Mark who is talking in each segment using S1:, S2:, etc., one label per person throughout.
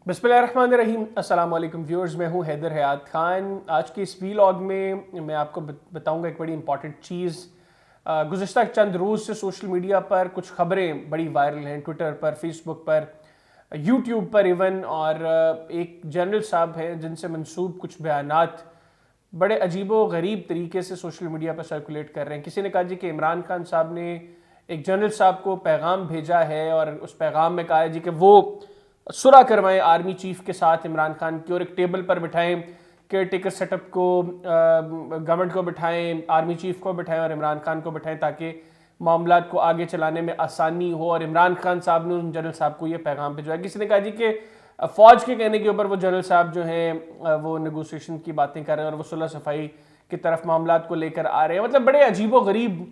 S1: बिस्मिल्लाहिर्रहमानिर्रहीम। अस्सलाम वालेकुम व्यूअर्स, मैं हूं हैदर हयात खान। आज के इस वीलॉग में मैं आपको बताऊंगा एक बड़ी इंपॉर्टेंट चीज़। गुज़िश्ता चंद रोज़ से सोशल मीडिया पर कुछ खबरें बड़ी वायरल हैं, ट्विटर पर, फेसबुक पर, यूट्यूब पर इवन। और एक जनरल साहब हैं जिनसे मंसूब कुछ बयानात बड़े अजीबो गरीब तरीके से सोशल मीडिया पर सर्कुलेट कर रहे हैं। किसी ने कहा जी कि इमरान खान साहब ने एक जनरल साहब को पैगाम भेजा है और उस पैगाम में कहा है जी कि वो सुलह करवाएं आर्मी चीफ के साथ इमरान खान की, और एक टेबल पर बिठाएं, केयर टेकर सेटअप को, गवर्नमेंट को बिठाएं, आर्मी चीफ को बिठाएं और इमरान खान को बिठाएं ताकि मामलात को आगे चलाने में आसानी हो। और इमरान खान साहब ने उन जनरल साहब को ये पैगाम भिजवाया। किसी ने कहा जी कि फ़ौज के कहने के ऊपर वो जनरल साहब जो हैं वो नेगोशिएशन की बातें कर रहे हैं और वो सुलह सफाई की तरफ मामलात को लेकर आ रहे हैं। मतलब बड़े अजीबो गरीब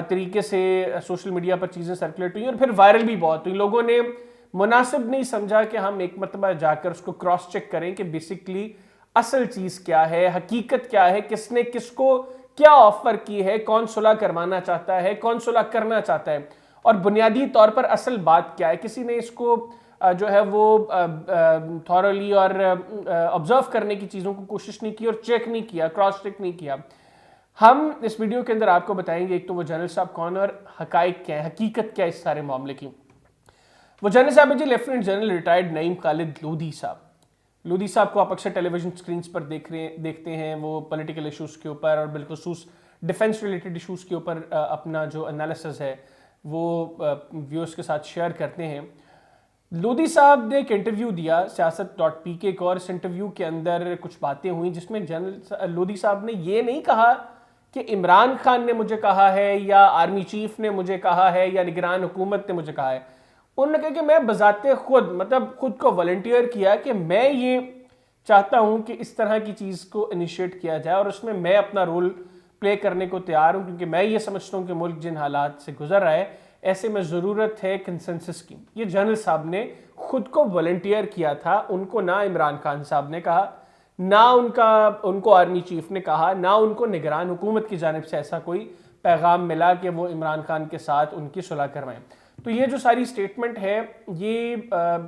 S1: तरीके से सोशल मीडिया पर चीज़ें सर्कुलेट हुई और फिर वायरल भी बहुत हुई। लोगों ने मुनासिब नहीं समझा कि हम एक मरतबा जाकर उसको क्रॉस चेक करें कि बेसिकली असल चीज़ क्या है, हकीकत क्या है, किसने किसको क्या ऑफर की है, कौन सुलह करवाना चाहता है, कौन सुलह करना चाहता है, और बुनियादी तौर पर असल बात क्या है। किसी ने इसको जो है वो थॉरली और ऑब्जर्व करने की चीज़ों को कोशिश नहीं की और चेक नहीं किया, क्रॉस चेक नहीं किया। हम इस वीडियो के अंदर आपको बताएंगे एक तो वो जनरल साहब कौन और हकाइक क्या है, हकीकत क्या है इस सारे मामले की। वो जनरल साहब है जी lieutenant general retired Naeem Khalid Lodhi साहब। लोधी साहब को आप अक्सर टेलीविजन स्क्रीन्स पर देखते हैं। वो पॉलिटिकल इशूज़ के ऊपर और बिलखुसूस डिफेंस रिलेटेड इशूज़ के ऊपर अपना जो एनालिसिस है वो व्यूअर्स के साथ शेयर करते हैं। लोधी साहब ने एक इंटरव्यू दिया सियासत.pk को, और इस इंटरव्यू के अंदर कुछ बातें हुई जिसमें जनरल लोधी साहब ने ये नहीं कहा कि इमरान खान ने मुझे कहा है या आर्मी चीफ ने मुझे कहा है या निगरान हुकूमत ने मुझे कहा है। उन्होंने कहा कि मैं बजाते खुद, मतलब खुद को वॉलंटियर किया कि मैं ये चाहता हूं कि इस तरह की चीज़ को इनिशिएट किया जाए और उसमें मैं अपना रोल प्ले करने को तैयार हूं, क्योंकि मैं ये समझता हूं कि मुल्क जिन हालात से गुजर रहा है ऐसे में ज़रूरत है कंसेंसस की। ये जनरल साहब ने खुद को वॉलंटियर किया था। उनको ना इमरान खान साहब ने कहा, ना उनको आर्मी चीफ ने कहा, ना उनको निगरान हुकूमत की जानिब से ऐसा कोई पैगाम मिला कि वो इमरान खान के साथ उनकी सुलह करवाएं। तो ये जो सारी स्टेटमेंट है ये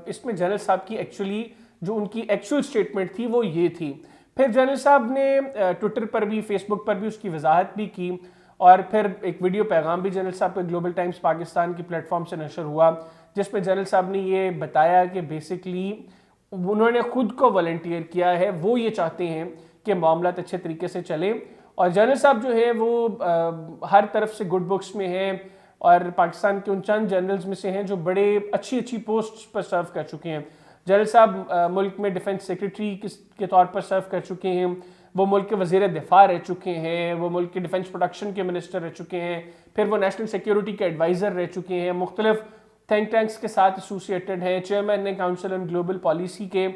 S1: इसमें जनरल साहब की एक्चुअली जो उनकी एक्चुअल स्टेटमेंट थी वो ये थी। फिर जनरल साहब ने ट्विटर पर भी, फेसबुक पर भी उसकी वजाहत भी की, और फिर एक वीडियो पैगाम भी जनरल साहब के ग्लोबल टाइम्स पाकिस्तान की प्लेटफॉर्म से नशर हुआ जिसमें जनरल साहब ने ये बताया कि बेसिकली उन्होंने खुद को वॉलंटियर किया है, वो ये चाहते हैं कि मामला अच्छे तरीके से चले। और जनरल साहब जो है वो हर तरफ से गुड बुक्स में हैं और पाकिस्तान के उन चंद जनरल्स में से हैं जो बड़े अच्छी पोस्ट पर सर्व कर चुके हैं। जनरल साहब मुल्क में डिफेंस सेक्रेटरी के तौर पर सर्व कर चुके हैं, वो मुल्क के वज़ीर दिफा रह चुके हैं, वो मुल्क के डिफेंस प्रोडक्शन के मिनिस्टर रह चुके हैं, फिर वो नेशनल सिक्योरिटी के एडवाइज़र रह चुके हैं, मुख्तलिफ थिंक टैंक्स के साथ एसोसिएटेड हैं, चेयरमैन है काउंसिल ऑन ग्लोबल पॉलिसी के।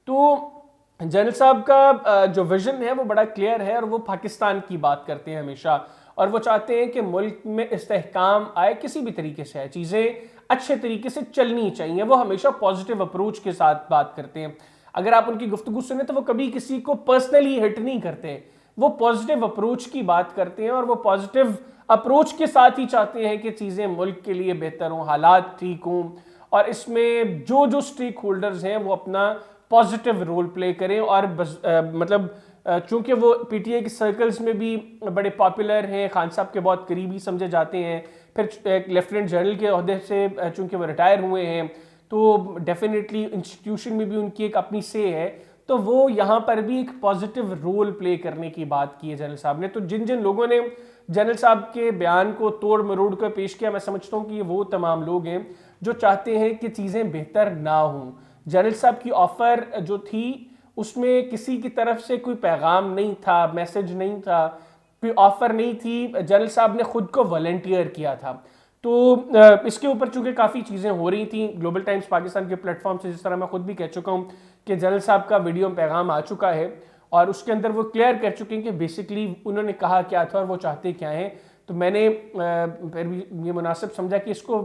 S1: तो जनरल साहब का जो विजन है वो बड़ा क्लियर है और वो पाकिस्तान की बात करते हैं हमेशा, और वो चाहते हैं कि मुल्क में इस्तेहकाम आए, किसी भी तरीके से आए, चीज़ें अच्छे तरीके से चलनी चाहिए। वो हमेशा पॉजिटिव अप्रोच के साथ बात करते हैं। अगर आप उनकी गुफ्तगू सुने तो वो कभी किसी को पर्सनली हिट नहीं करते, वो पॉजिटिव अप्रोच की बात करते हैं और वो पॉजिटिव अप्रोच के साथ ही चाहते हैं कि चीज़ें मुल्क के लिए बेहतर हों, हालात ठीक हों, और इसमें जो स्टेक होल्डर्स हैं वो अपना पॉजिटिव रोल प्ले करें। और मतलब चूंकि वो पीटीआई के सर्कल्स में भी बड़े पॉपुलर हैं, खान साहब के बहुत करीबी समझे जाते हैं, फिर एक लेफ्टिनेंट जनरल के ओहदे से चूंकि वो रिटायर हुए हैं तो डेफिनेटली इंस्टीट्यूशन में भी उनकी एक अपनी से है, तो वो यहाँ पर भी एक पॉजिटिव रोल प्ले करने की बात की है जनरल साहब ने। तो जिन जिन लोगों ने जनरल साहब के बयान को तोड़ मरोड़ कर पेश किया, मैं समझता हूँ कि ये वो तमाम लोग हैं जो चाहते हैं कि चीज़ें बेहतर ना हों। जनरल साहब की ऑफ़र जो थी उसमें किसी की तरफ से कोई पैगाम नहीं था, मैसेज नहीं था, कोई ऑफ़र नहीं थी, जनरल साहब ने खुद को वॉलंटियर किया था। तो इसके ऊपर चूंकि काफ़ी चीज़ें हो रही थी ग्लोबल टाइम्स पाकिस्तान के प्लेटफॉर्म से, जिस तरह मैं खुद भी कह चुका हूँ कि जनरल साहब का वीडियो पैगाम आ चुका है और उसके अंदर वो क्लियर कर चुके हैं कि बेसिकली उन्होंने कहा क्या था और वो चाहते क्या हैं। तो मैंने फिर भी ये मुनासिब समझा कि इसको,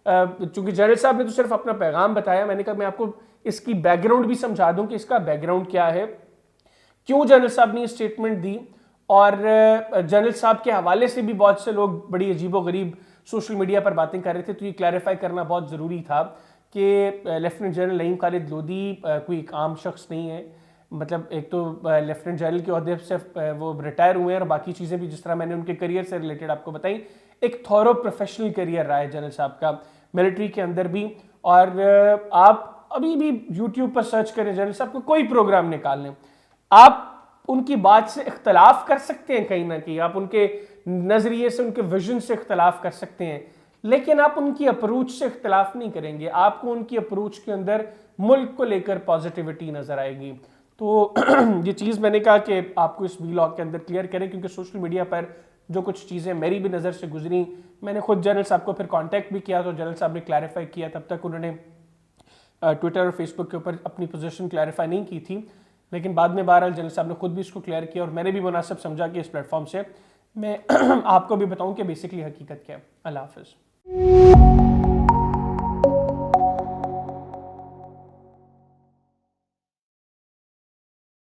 S1: चूंकि जनरल साहब ने तो सिर्फ अपना पैगाम बताया, मैंने कहा मैं आपको इसकी बैकग्राउंड भी समझा दूं कि इसका बैकग्राउंड क्या है, क्यों जनरल साहब ने स्टेटमेंट दी। और जनरल साहब के हवाले से भी बहुत से लोग बड़ी अजीबो गरीब सोशल मीडिया पर बातें कर रहे थे, तो ये क्लैरिफाई करना बहुत ज़रूरी था کہ لیفٹیننٹ جنرل نعیم خالد لودھی کوئی ایک عام شخص نہیں ہے. مطلب ایک تو لیفٹیننٹ جنرل کے عہدے سے وہ ریٹائر ہوئے ہیں اور باقی چیزیں بھی جس طرح میں نے ان کے کریئر سے ریلیٹڈ آپ کو بتائیں. ایک تھورو پروفیشنل کریئر رہا ہے جنرل صاحب کا ملٹری کے اندر بھی. اور آپ ابھی بھی یوٹیوب پر سرچ کریں جنرل صاحب کو کوئی پروگرام نکال لیں, آپ ان کی بات سے اختلاف کر سکتے ہیں کہیں نہ کہیں, آپ ان کے نظریے سے ان کے ویژن سے اختلاف کر سکتے ہیں, لیکن آپ ان کی اپروچ سے اختلاف نہیں کریں گے. آپ کو ان کی اپروچ کے اندر ملک کو لے کر پازیٹیوٹی نظر آئے گی. تو یہ چیز میں نے کہا کہ آپ کو اس ویلاگ کے اندر کلیئر کریں, کیونکہ سوشل میڈیا پر جو کچھ چیزیں میری بھی نظر سے گزری, میں نے خود جنرل صاحب کو پھر کانٹیکٹ بھی کیا تو جنرل صاحب نے کلیریفائی کیا. تب تک انہوں نے ٹویٹر اور فیس بک کے اوپر اپنی پوزیشن کلیریفائی نہیں کی تھی, لیکن بعد میں بہرحال جنرل صاحب نے خود بھی اس کو کلیئر کیا, اور میں نے بھی مناسب سمجھا کہ اس پلیٹ فارم سے میں آپ کو بھی بتاؤں کہ بیسکلی حقیقت کیا ہے. اللہ حافظ.